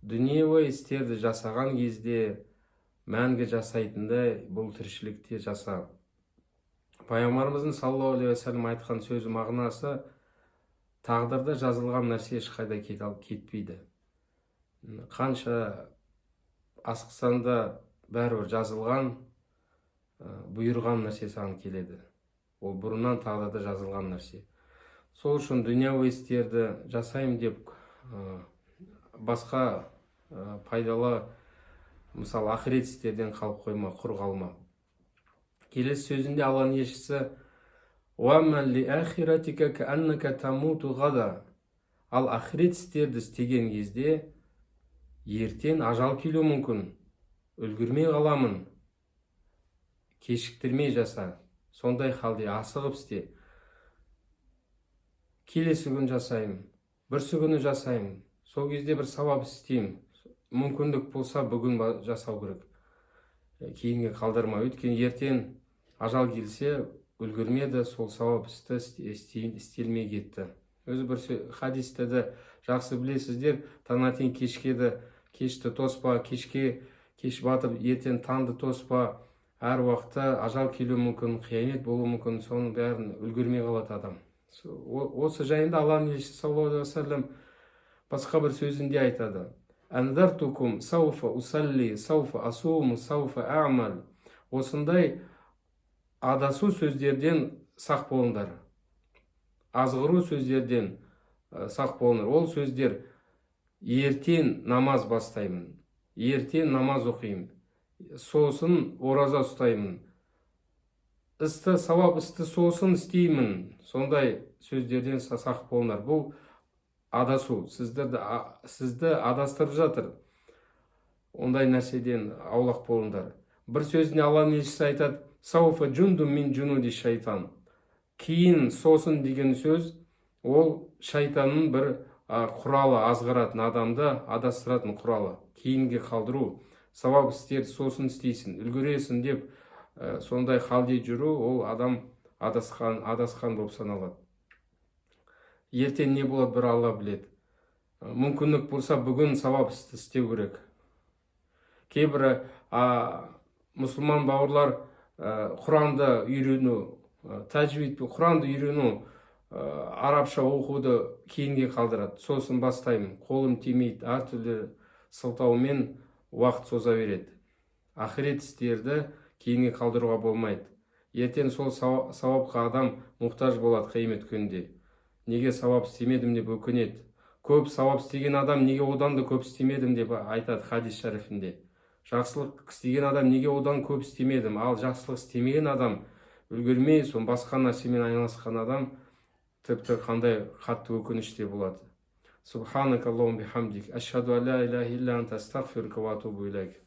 дүниеви істерді жасаған кезде мәңгі жасайтындай бұл тіршілікте жаса. Пайғамбарымыздың саллаллаху алейхи уассалам айтқан сөзі мағынасы, тағдырда жазылған нәрсе ешқайда кетпейді. Қанша асықсаң да бәрібір жазылған, бұйырған нәрсе саған келеді. Ол бұрыннан тағдырда жазылған нәрсе. Сол үшін дүниеви істерді жасаймын деп басқа пайдалы, мысалы ақырет істерден қалып қойма, құр қалма. Келесі сөзінде Алланың елшісі «Уамман ли ахиратика кааннака тамуту гада». Ал ақырет істерді істеген кезде ертең ажал келуі мүмкін. Үлгірмей қаламын. Кешіктірмей жаса. Сондай халде асығып істе. Келесі күн жасаймын, бүрсі күні жасаймын. Сол кезде бір сауап істеймін. Мүмкіндік болса бүгін жасау керек. Кейінге қалдырма. Өйткені ертең ажал келсе, үлгірмеді, сол сауап істі істелмей кетті. Өзі бір хадисті де жақсы білесіздер. Таңертең кешті тоспа, кеш батып, ертең таңды тоспа. Әр уақытта ажал келуі мүмкін, қиямет болуы мүмкін. Соның бәрін үлгірмей қалады адам. Осы жайында Алланың елшісі саллаллаху алейхи уассалам басқа бір сөзінде айтады. «Анзартукум сауфа усалли, сауфа асуму, сауфа а'мал». Осындай адасу сөздерден сақ болыңдар. Азғыру сөздерден сақ болыңдар. Ол сөздер: ертең намаз бастаймын, ертең намаз оқимын, сосын ораза ұстаймын, сауап істі сосын істеймін. Сондай сөздерден сақ болыңдар. Бұл адасу, сізді адастырып жатыр. Ондай нәрседен аулақ болыңдар. Бір сөзіне Алланың елшісі айтады: «Сауфа джунду мин джунуди шайтан». Кейін сосын деген сөз, ол шайтанның бір құралы, азғыратын, адамды адастыратын құралы. Кейінге қалдыру, сауап істерді сосын істейсің, үлгіресің деп сондай халде жүру, ол адам адасқан болып саналады. Ертең не болады, бір Алла біледі. Мүмкіндік болса бүгін сауап істеу керек. Кейбір мұсылман бауырлар Құранды үйрену, тәжвидпен Құранды үйрену, арабша оқуды кейінге қалдырады. Сосын бастаймын, қолым тимейді, әртүрлі сылтаумен уақыт соза береді. Ақырет істерді кейінге қалдыруға болмайды. Ертең сол сауапқа адам мұқтаж болады қиямет күнінде. Неге сауап істемедім деп өкінеді. Көп сауап істеген адам неге одан да көп істемедім деп айтады хадис шарифінде. Жақсылық істеген адам неге одан көп істемедім. Ал жақсылық істемеген адам, үлгермей сон басқа нәрсемен айналысқан адам тіпті қандай қатты өкініште болады. Субханакаллахумма бихамдик, ашхаду алла иляха илля анта, астағфирука ва атубу илейк.